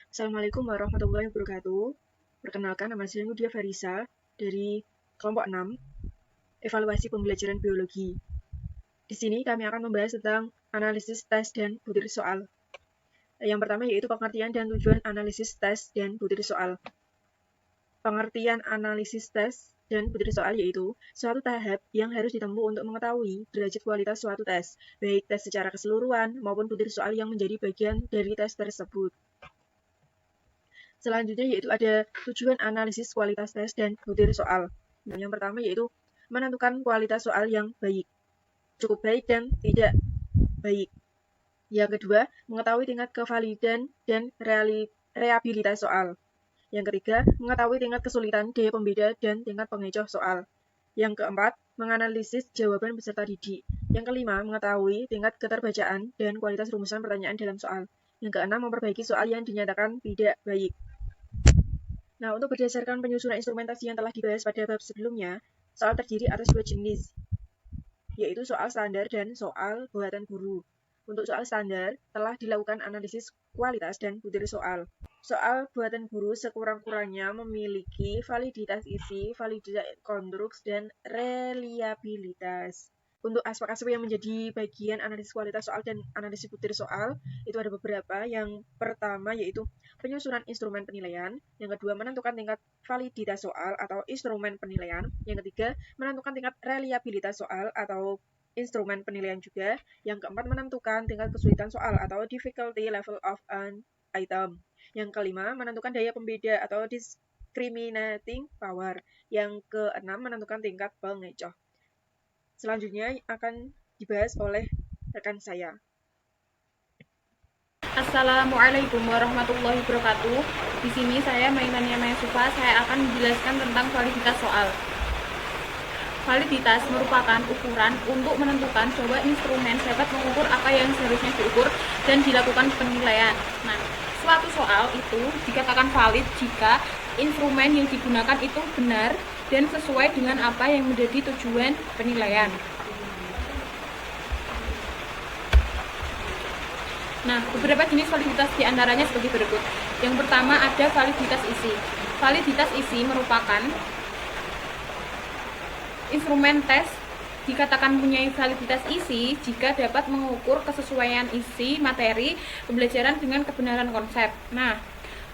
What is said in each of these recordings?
Assalamualaikum warahmatullahi wabarakatuh. Perkenalkan, nama saya Nudia Farisa dari kelompok 6, evaluasi pembelajaran biologi. Di sini kami akan membahas tentang analisis tes dan butir soal. Yang pertama yaitu pengertian dan tujuan analisis tes dan butir soal. Pengertian analisis tes dan butir soal yaitu suatu tahap yang harus ditempuh untuk mengetahui derajat kualitas suatu tes, baik tes secara keseluruhan maupun butir soal yang menjadi bagian dari tes tersebut. Selanjutnya yaitu ada tujuan analisis kualitas tes dan butir soal. Nah, yang pertama yaitu menentukan kualitas soal yang baik, cukup baik dan tidak baik. Yang kedua, mengetahui tingkat kevalidan dan reabilitas soal. Yang ketiga, mengetahui tingkat kesulitan, daya pembeda, dan tingkat pengecoh soal. Yang keempat, menganalisis jawaban peserta didik. Yang kelima, mengetahui tingkat keterbacaan dan kualitas rumusan pertanyaan dalam soal. Yang keenam, memperbaiki soal yang dinyatakan tidak baik. Nah, untuk berdasarkan penyusunan instrumentasi yang telah dibahas pada bab sebelumnya, soal terdiri atas dua jenis, yaitu soal standar dan soal buatan guru. Untuk soal standar, telah dilakukan analisis kualitas dan butir soal. Soal buatan guru sekurang-kurangnya memiliki validitas isi, validitas konstruksi, dan reliabilitas. Untuk aspek-aspek yang menjadi bagian analisis kualitas soal dan analisis butir soal, itu ada beberapa. Yang pertama yaitu penyusunan instrumen penilaian, yang kedua menentukan tingkat validitas soal atau instrumen penilaian, yang ketiga menentukan tingkat reliabilitas soal atau instrumen penilaian juga, yang keempat menentukan tingkat kesulitan soal atau difficulty level of an item, yang kelima menentukan daya pembeda atau discriminating power, yang keenam menentukan tingkat pengecoh. Selanjutnya akan dibahas oleh rekan saya. Assalamualaikum warahmatullahi wabarakatuh. Di sini saya Mainannya Sufa. Saya akan menjelaskan tentang validitas soal. Validitas merupakan ukuran untuk menentukan bahwa instrumen dapat mengukur apa yang seharusnya diukur dan dilakukan penilaian. Nah, suatu soal itu dikatakan valid jika instrumen yang digunakan itu benar dan sesuai dengan apa yang menjadi tujuan penilaian. Nah, beberapa jenis validitas diantaranya sebagai berikut. Yang pertama ada validitas isi. Validitas isi merupakan instrumen tes dikatakan mempunyai validitas isi jika dapat mengukur kesesuaian isi materi pembelajaran dengan kebenaran konsep. Nah,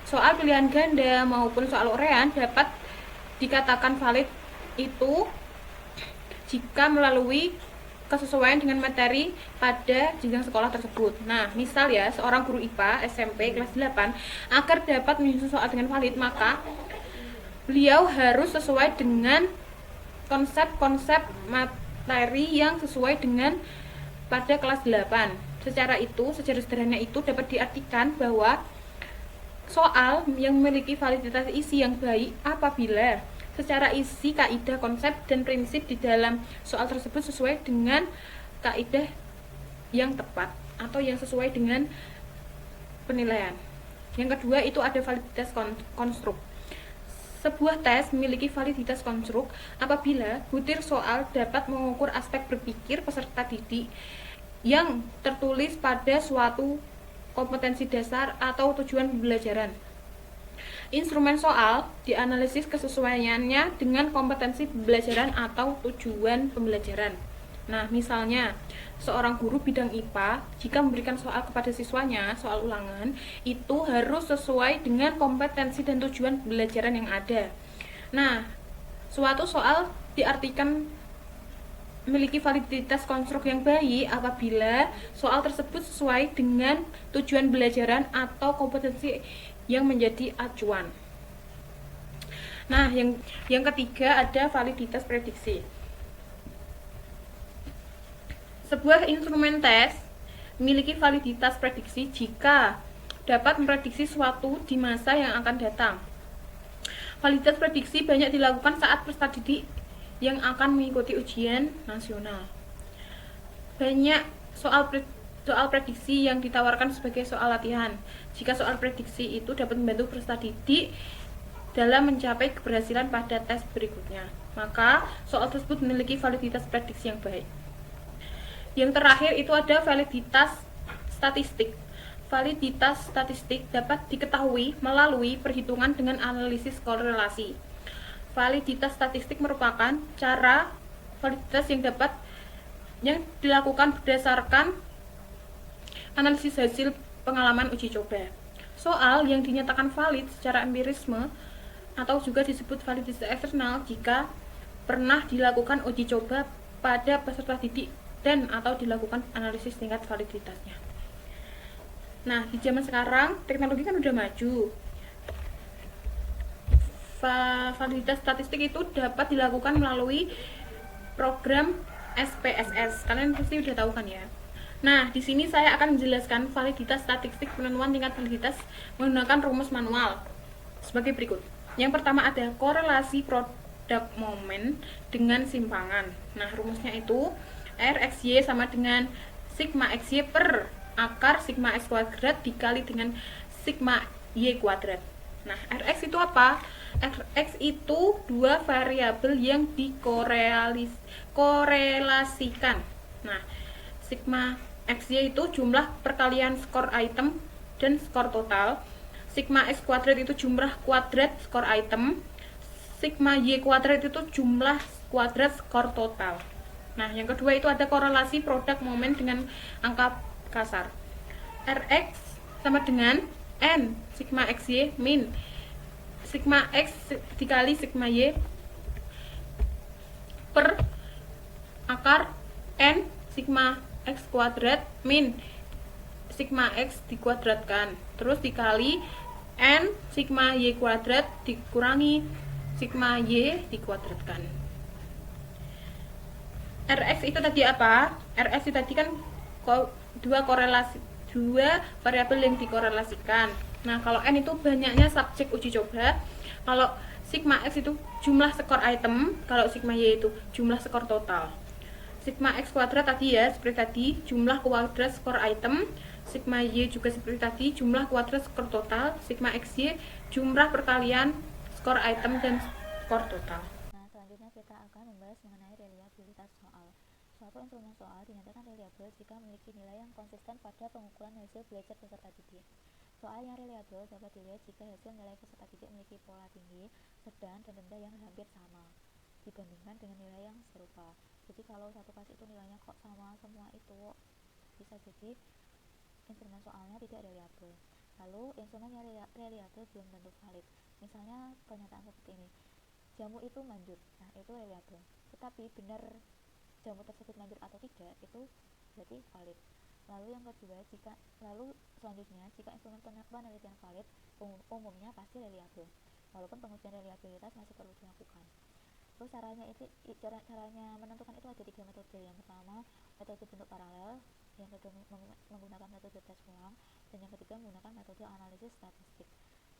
soal pilihan ganda maupun soal uraian dapat dikatakan valid itu jika melalui kesesuaian dengan materi pada jenjang sekolah tersebut. Nah, misal ya, seorang guru IPA SMP kelas 8 agar dapat menyusun soal dengan valid, maka beliau harus sesuai dengan konsep-konsep materi yang sesuai dengan pada kelas 8. Secara sederhana itu dapat diartikan bahwa soal yang memiliki validitas isi yang baik apabila secara isi, kaidah, konsep, dan prinsip di dalam soal tersebut sesuai dengan kaidah yang tepat atau yang sesuai dengan penilaian. Yang kedua itu ada validitas konstruk. Sebuah tes memiliki validitas konstruk apabila butir soal dapat mengukur aspek berpikir peserta didik yang tertulis pada suatu kompetensi dasar atau tujuan pembelajaran. Instrumen soal dianalisis kesesuaiannya dengan kompetensi pembelajaran atau tujuan pembelajaran. Nah, misalnya seorang guru bidang IPA jika memberikan soal kepada siswanya, soal ulangan, itu harus sesuai dengan kompetensi dan tujuan pembelajaran yang ada. Nah, suatu soal diartikan memiliki validitas konstruk yang baik apabila soal tersebut sesuai dengan tujuan pembelajaran atau kompetensi yang menjadi acuan. Nah, yang ketiga ada validitas prediksi. Sebuah instrumen tes memiliki validitas prediksi jika dapat memprediksi suatu di masa yang akan datang. Validitas prediksi banyak dilakukan saat peserta didik yang akan mengikuti ujian nasional. Banyak soal prediksi yang ditawarkan sebagai soal latihan. Jika soal prediksi itu dapat membantu peserta didik dalam mencapai keberhasilan pada tes berikutnya, maka soal tersebut memiliki validitas prediksi yang baik. Yang terakhir itu ada validitas statistik. Validitas statistik dapat diketahui melalui perhitungan dengan analisis korelasi. Validitas statistik merupakan cara validitas yang dilakukan berdasarkan analisis hasil pengalaman uji coba. Soal yang dinyatakan valid secara empirisme atau juga disebut validitas eksternal jika pernah dilakukan uji coba pada peserta didik dan atau dilakukan analisis tingkat validitasnya. Nah, di zaman sekarang teknologi kan udah maju. Validitas statistik itu dapat dilakukan melalui program SPSS. Kalian pasti udah tahu kan ya. Nah, di sini saya akan menjelaskan validitas statistik penentuan tingkat validitas menggunakan rumus manual sebagai berikut. Yang pertama ada korelasi produk momen dengan simpangan. Nah, rumusnya itu RXY sama dengan sigma XY per akar sigma X kuadrat dikali dengan sigma Y kuadrat. Nah, Rx itu apa? Rx itu dua variabel yang dikorelasikan. Nah, sigma XY itu jumlah perkalian skor item dan skor total. Sigma X kuadrat itu jumlah kuadrat skor item. Sigma Y kuadrat itu jumlah kuadrat skor total. Nah, yang kedua itu ada korelasi produk momen dengan angka kasar. Rx sama dengan N sigma XY min sigma X dikali sigma Y per akar N sigma X kuadrat min sigma X dikuadratkan terus dikali N sigma Y kuadrat dikurangi sigma Y dikuadratkan. Rx itu tadi apa? Rx itu tadi kan dua variabel yang dikorelasikan. Nah, kalau N itu banyaknya subjek uji coba. Kalau sigma X itu jumlah skor item, kalau sigma Y itu jumlah skor total. Sigma X kuadrat tadi ya, seperti tadi, jumlah kuadrat skor item. Sigma Y juga seperti tadi, jumlah kuadrat skor total. Sigma XY jumlah perkalian skor item dan skor total. Nah, selanjutnya kita akan membahas mengenai reliabilitas soal. Suatu instrumen soal dinyatakan reliabel jika memiliki nilai yang konsisten pada pengukuran hasil belajar peserta didik. Soal yang reliabel dapat dilihat jika hasil nilai peserta didik memiliki pola tinggi, sedang, dan rendah yang hampir sama dibandingkan dengan nilai yang serupa. Jadi kalau satu kelas itu nilainya kok sama semua, itu bisa jadi instrumen soalnya tidak reliabel. Lalu instrumen yang reliabel belum tentu valid. Misalnya pernyataan seperti ini, jamu itu manjur. Nah, itu reliabel. Tetapi benar jamu tersebut manjur atau tidak, itu berarti valid. Lalu yang kedua, selanjutnya jika instrumen penelitian valid, umumnya pasti reliabel, walaupun pengujian reliabilitas masih perlu dilakukan. Terus caranya menentukan itu ada 3 metode. Yang pertama, metode bentuk paralel, yang kedua menggunakan metode tes ulang, dan yang ketiga menggunakan metode analisis statistik.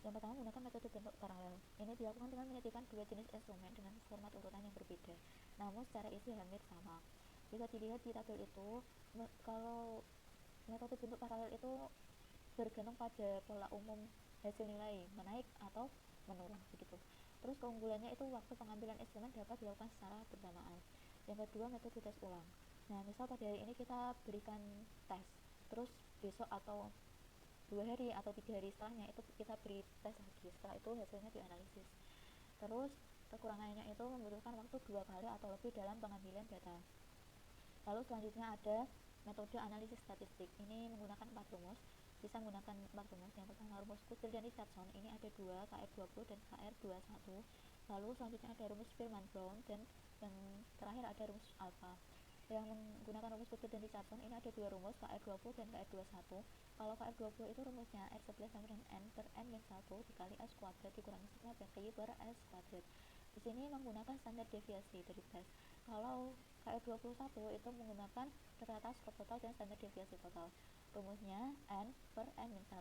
Yang pertama menggunakan metode bentuk paralel. Ini dilakukan dengan menyetikan dua jenis instrumen dengan format urutan yang berbeda, namun secara isi hampir sama. Bisa dilihat di tabel itu, kalau metode bentuk paralel itu bergantung pada pola umum hasil nilai menaik atau menurun begitu. Terus keunggulannya itu waktu pengambilan instrumen dapat dilakukan secara bersamaan. Yang kedua, metode tes ulang. Nah, misal pada hari ini kita berikan tes, terus besok atau 2 hari atau 3 hari setelahnya itu kita beri tes lagi, setelah itu hasilnya dianalisis. Terus kekurangannya itu membutuhkan waktu 2 kali atau lebih dalam pengambilan data. Lalu selanjutnya ada metode analisis statistik. Ini menggunakan 4 rumus. Bisa menggunakan 4 rumus. Yang pertama rumus Kutil dan Richardson, ini ada 2, KR20 dan KR21. Lalu selanjutnya ada rumus Spearman-Brown, dan yang terakhir ada rumus alpha. Yang menggunakan rumus Kutil dan Richardson, ini ada 2 rumus, KR20 dan KR21. Kalau KR20 itu rumusnya R11 sama dengan N per N-1 dikali S kuadrat dikurangi sigma PTY per S kuadrat. Di sini menggunakan standar deviasi dari tes. Kalau KR21 itu menggunakan rata skor total dan standar deviasi total. Rumusnya N per N-1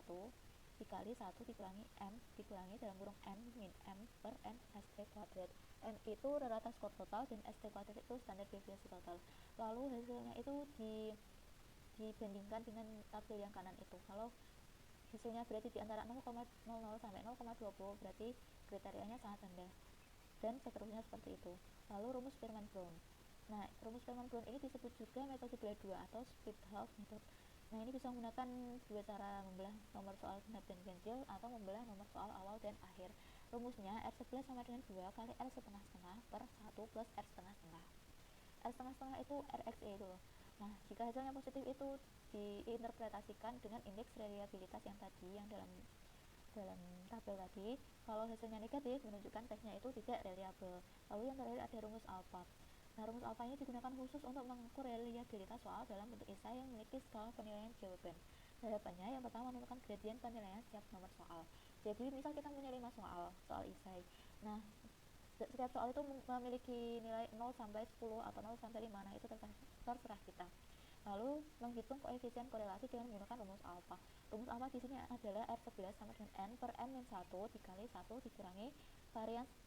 dikali 1 dikurangi M dikurangi dalam kurung N min M per N ST kuadrat. N itu rata skor total dan ST kuadrat itu standar deviasi total. Lalu hasilnya itu dibandingkan dengan tabel yang kanan itu. Kalau hasilnya berarti di antara 0,00 sampai 0,20 berarti kriterianya sangat rendah, dan seterusnya seperti itu. Lalu rumus Spearman-Brown. Nah, rumus Spearman-Brown ini disebut juga metode belah 2 atau split half method. Nah, ini bisa menggunakan dua cara, membelah nomor soal genap dan ganjil atau membelah nomor soal awal dan akhir. Rumusnya R11 sama dengan 2 kali R setengah setengah per 1 plus R setengah setengah. R setengah setengah itu RXE itu loh. Nah, jika hasilnya positif itu diinterpretasikan dengan indeks reliabilitas yang tadi, yang dalam tabel tadi. Kalau hasilnya negatif, menunjukkan tesnya itu tidak reliable. Lalu yang terakhir ada rumus alpha. Nah, rumus alpha ini digunakan khusus untuk mengukur reliabilitas soal dalam bentuk esai yang memiliki skala penilaian jawaban. Harapannya yang pertama menentukan gradien penilaian setiap nomor soal. Jadi misal kita punya 5 soal esai. Nah, setiap soal itu memiliki nilai 0 sampai 10 atau 0 sampai 5. Nah, itu terserah kita. Lalu menghitung koefisien korelasi dengan menggunakan rumus alfa. Rumus alfa di sini adalah R11 sama dengan N per N-1 dikali 1 dikurangi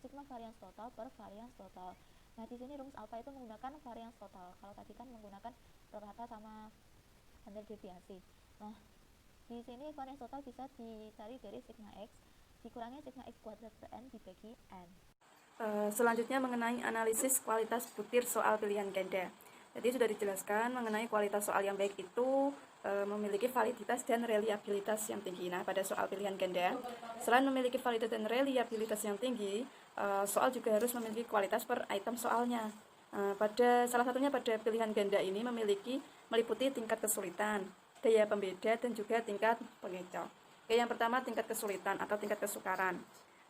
sigma varians total per varians total. Nah, di sini rumus alfa itu menggunakan varians total. Kalau tadi kan menggunakan rata sama standar deviasi. Nah, di sini varians total bisa dicari dari sigma X dikurangi sigma X kuadrat per N dibagi N. Selanjutnya mengenai analisis kualitas butir soal pilihan ganda. Jadi sudah dijelaskan mengenai kualitas soal yang baik itu memiliki validitas dan reliabilitas yang tinggi. Nah, pada soal pilihan ganda, selain memiliki validitas dan reliabilitas yang tinggi, soal juga harus memiliki kualitas per item soalnya. Salah satunya pada pilihan ganda ini meliputi tingkat kesulitan, daya pembeda, dan juga tingkat pengecoh. Yang pertama, tingkat kesulitan atau tingkat kesukaran.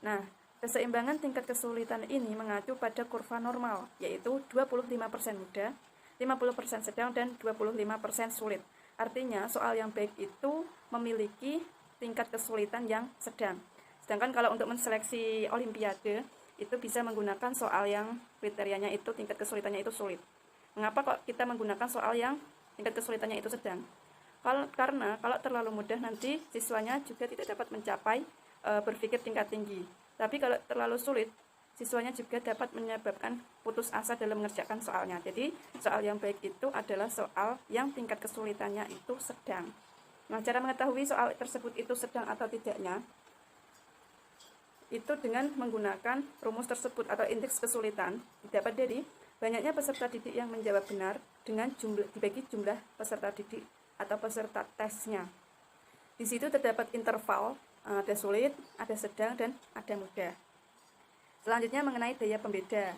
Nah, keseimbangan tingkat kesulitan ini mengacu pada kurva normal, yaitu 25% mudah, 50% sedang, dan 25% sulit. Artinya, soal yang baik itu memiliki tingkat kesulitan yang sedang. Sedangkan kalau untuk menseleksi olimpiade, itu bisa menggunakan soal yang kriterianya itu tingkat kesulitannya itu sulit. Mengapa kok kita menggunakan soal yang tingkat kesulitannya itu sedang? Karena kalau terlalu mudah nanti siswanya juga tidak dapat mencapai berpikir tingkat tinggi. Tapi kalau terlalu sulit, siswanya juga dapat menyebabkan putus asa dalam mengerjakan soalnya. Jadi, soal yang baik itu adalah soal yang tingkat kesulitannya itu sedang. Nah, cara mengetahui soal tersebut itu sedang atau tidaknya, itu dengan menggunakan rumus tersebut atau indeks kesulitan, didapat dari banyaknya peserta didik yang menjawab benar dengan dibagi jumlah peserta didik atau peserta tesnya. Di situ terdapat interval, ada sulit, ada sedang, dan ada mudah. Selanjutnya mengenai daya pembeda.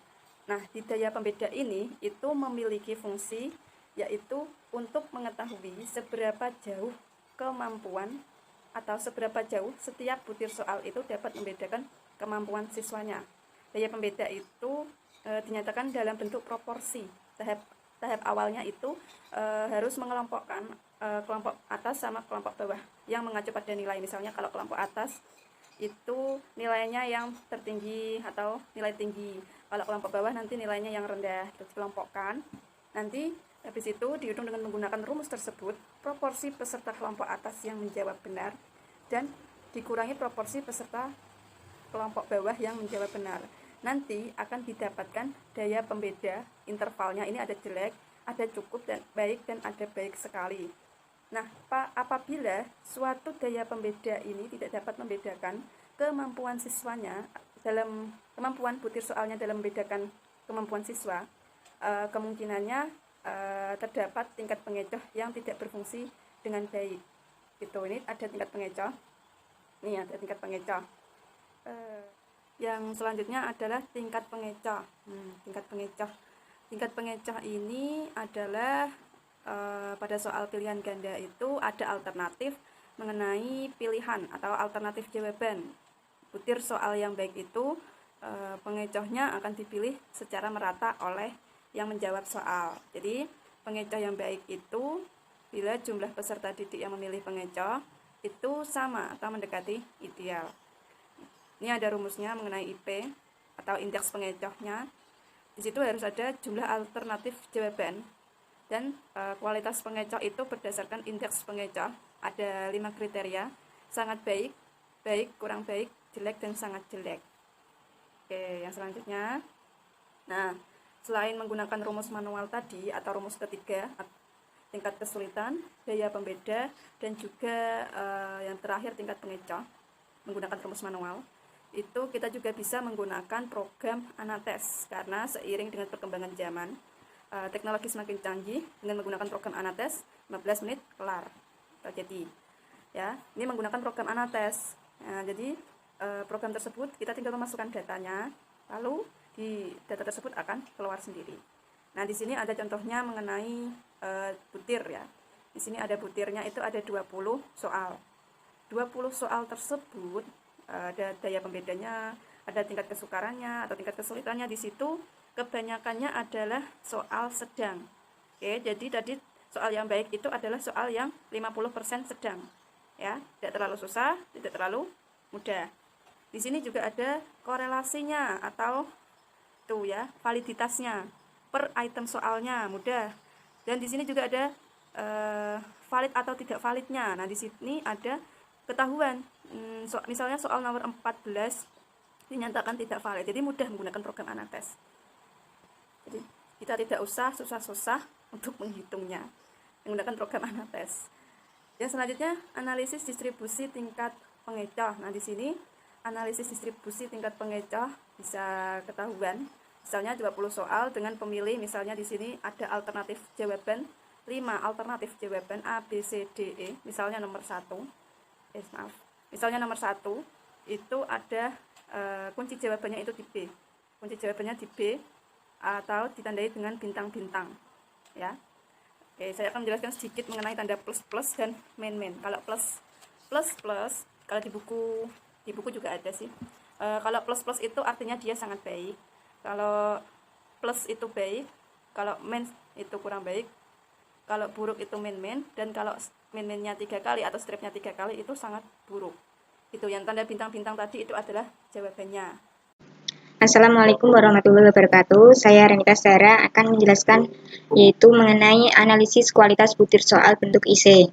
Nah, di daya pembeda ini itu memiliki fungsi yaitu untuk mengetahui seberapa jauh kemampuan atau seberapa jauh setiap butir soal itu dapat membedakan kemampuan siswanya. Daya pembeda itu dinyatakan dalam bentuk proporsi. Tahap awalnya itu harus mengelompokkan kelompok atas sama kelompok bawah yang mengacu pada nilai. Misalnya kalau kelompok atas itu nilainya yang tertinggi atau nilai tinggi. Kalau kelompok bawah nanti nilainya yang rendah. Terus dikelompokkan. Nanti habis itu dihitung dengan menggunakan rumus tersebut, proporsi peserta kelompok atas yang menjawab benar dan dikurangi proporsi peserta kelompok bawah yang menjawab benar. Nanti akan didapatkan daya pembeda intervalnya. Ini ada jelek, ada cukup, dan baik, dan ada baik sekali. Nah, apabila suatu daya pembeda ini tidak dapat membedakan kemampuan siswanya dalam kemampuan butir soalnya dalam membedakan kemampuan siswa, kemungkinannya terdapat tingkat pengecoh yang tidak berfungsi dengan baik. Gitu, ini ada tingkat pengecoh. Nih ada tingkat pengecoh. Yang selanjutnya adalah tingkat pengecoh. Tingkat pengecoh ini adalah pada soal pilihan ganda itu ada alternatif mengenai pilihan atau alternatif jawaban. Butir soal yang baik itu pengecohnya akan dipilih secara merata oleh yang menjawab soal. Jadi pengecoh yang baik itu bila jumlah peserta didik yang memilih pengecoh itu sama atau mendekati ideal. Ini ada rumusnya mengenai IP atau indeks pengecohnya. Di situ harus ada jumlah alternatif jawaban. Dan kualitas pengecoh itu berdasarkan indeks pengecoh. Ada 5 kriteria, sangat baik, baik, kurang baik, jelek, dan sangat jelek. Oke, yang selanjutnya. Nah, selain menggunakan rumus manual tadi atau rumus ketiga, tingkat kesulitan, daya pembeda, dan juga yang terakhir tingkat pengecoh, menggunakan rumus manual, itu kita juga bisa menggunakan program Anates. Karena seiring dengan perkembangan zaman, teknologi semakin canggih. Dengan menggunakan program Anates, 15 menit kelar terjadi. Ya, ini menggunakan program Anates. Nah, jadi program tersebut kita tinggal memasukkan datanya, lalu di data tersebut akan keluar sendiri. Nah, di sini ada contohnya mengenai butir ya. Di sini ada butirnya, itu ada 20 soal. 20 soal tersebut ada daya pembedanya, ada tingkat kesukarannya atau tingkat kesulitannya. Di situ kebanyakannya adalah soal sedang. Oke, jadi tadi soal yang baik itu adalah soal yang 50% sedang. Ya, tidak terlalu susah, tidak terlalu mudah. Di sini juga ada korelasinya atau tuh ya, validitasnya per item soalnya mudah. Dan di sini juga ada valid atau tidak validnya. Nah, di sini ada ketahuan. Misalnya soal nomor 14 dinyatakan tidak valid. Jadi mudah menggunakan program Anates. Jadi kita tidak usah susah-susah untuk menghitungnya menggunakan program Anates. Yang selanjutnya analisis distribusi tingkat pengecoh. Nah, di sini analisis distribusi tingkat pengecoh bisa ketahuan. Misalnya 20 soal dengan pemilih, misalnya di sini ada alternatif jawaban 5 alternatif jawaban A, B, C, D, E. Misalnya nomor 1. Misalnya nomor 1 itu ada kunci jawabannya itu di B. Kunci jawabannya di B atau ditandai dengan bintang-bintang. Ya. Oke, saya akan menjelaskan sedikit mengenai tanda plus-plus dan main-main. Kalau plus kalau di buku juga ada sih. Kalau plus-plus itu artinya dia sangat baik. Kalau plus itu baik, kalau main itu kurang baik. Kalau buruk itu main-main, dan kalau main-mainnya 3 kali atau stripnya 3 kali itu sangat buruk. Itu yang tanda bintang-bintang tadi itu adalah jawabannya. Assalamualaikum warahmatullahi wabarakatuh. Saya Renita Sarah akan menjelaskan yaitu mengenai analisis kualitas butir soal bentuk IC.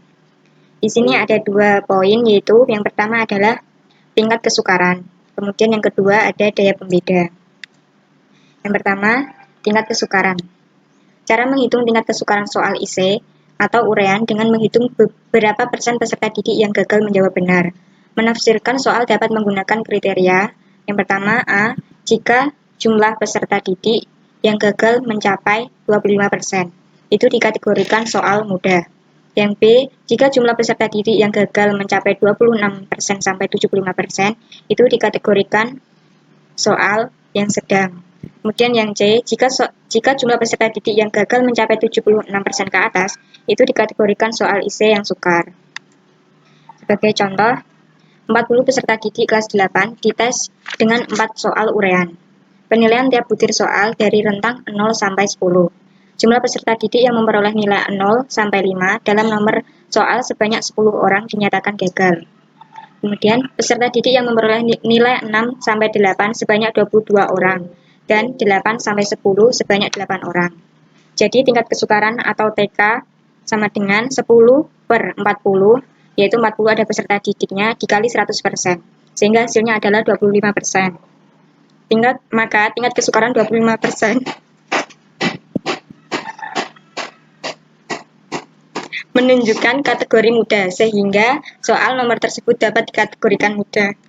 Di sini ada 2 poin, yaitu yang pertama adalah tingkat kesukaran. Kemudian yang kedua ada daya pembeda. Yang pertama, tingkat kesukaran. Cara menghitung tingkat kesukaran soal IC atau uraian dengan menghitung beberapa persen peserta didik yang gagal menjawab benar. Menafsirkan soal dapat menggunakan kriteria. Yang pertama, A. Jika jumlah peserta didik yang gagal mencapai 25%, itu dikategorikan soal mudah. Yang B. Jika jumlah peserta didik yang gagal mencapai 26% sampai 75%, itu dikategorikan soal yang sedang. Kemudian yang C, jika jumlah peserta didik yang gagal mencapai 76% ke atas, itu dikategorikan soal IC yang sukar. Sebagai contoh, 40 peserta didik kelas 8 dites dengan 4 soal uraian. Penilaian tiap butir soal dari rentang 0 sampai 10. Jumlah peserta didik yang memperoleh nilai 0 sampai 5 dalam nomor soal sebanyak 10 orang dinyatakan gagal. Kemudian, peserta didik yang memperoleh nilai 6 sampai 8 sebanyak 22 orang. Dan 8 sampai 10 sebanyak 8 orang. Jadi tingkat kesukaran atau TK sama dengan 10 per 40, yaitu 40 ada peserta didiknya dikali 100%, sehingga hasilnya adalah 25%. Maka tingkat kesukaran 25% menunjukkan kategori mudah, sehingga soal nomor tersebut dapat dikategorikan mudah.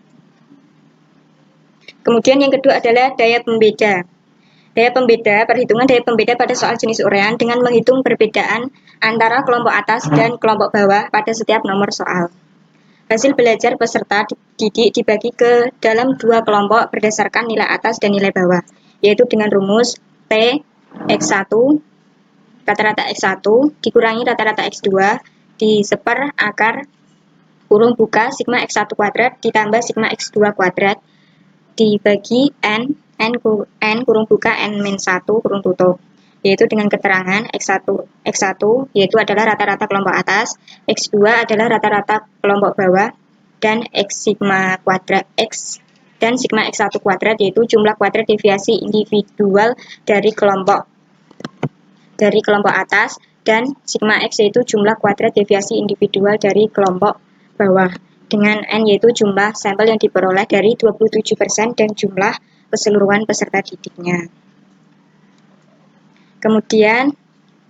Kemudian yang kedua adalah daya pembeda. Perhitungan daya pembeda pada soal jenis uraian dengan menghitung perbedaan antara kelompok atas dan kelompok bawah pada setiap nomor soal. Hasil belajar peserta didik dibagi ke dalam 2 kelompok berdasarkan nilai atas dan nilai bawah, yaitu dengan rumus T X1, rata-rata X1, dikurangi rata-rata X2, diseper akar kurung buka sigma X1 kuadrat ditambah sigma X2 kuadrat, dibagi N kurung buka N-1 kurung tutup, yaitu dengan keterangan X1 yaitu adalah rata-rata kelompok atas, X2 adalah rata-rata kelompok bawah, dan sigma X1 kuadrat yaitu jumlah kuadrat deviasi individual dari kelompok atas, dan sigma X yaitu jumlah kuadrat deviasi individual dari kelompok bawah, dengan N yaitu jumlah sampel yang diperoleh dari 27% dan jumlah keseluruhan peserta didiknya. Kemudian,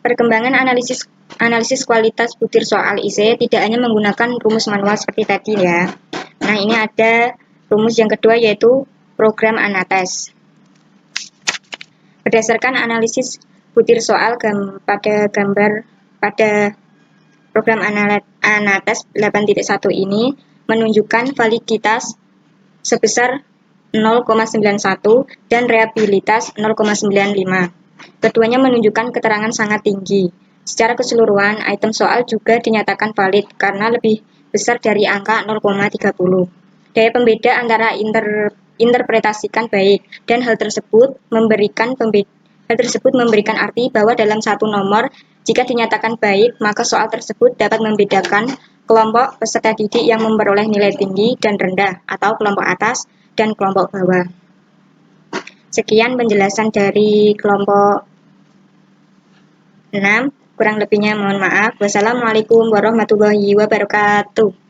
perkembangan analisis kualitas butir soal IC tidak hanya menggunakan rumus manual seperti tadi ya. Nah, ini ada rumus yang kedua yaitu program Anates. Berdasarkan analisis butir soal pada program Anates 8.1 ini menunjukkan validitas sebesar 0,91 dan reliabilitas 0,95. Keduanya menunjukkan keterangan sangat tinggi. Secara keseluruhan, item soal juga dinyatakan valid karena lebih besar dari angka 0,30. Daya pembeda antara interpretasikan baik dan hal tersebut memberikan arti bahwa dalam satu nomor, jika dinyatakan baik, maka soal tersebut dapat membedakan kelompok peserta didik yang memperoleh nilai tinggi dan rendah atau kelompok atas dan kelompok bawah. Sekian penjelasan dari kelompok 6. Kurang lebihnya mohon maaf. Wassalamualaikum warahmatullahi wabarakatuh.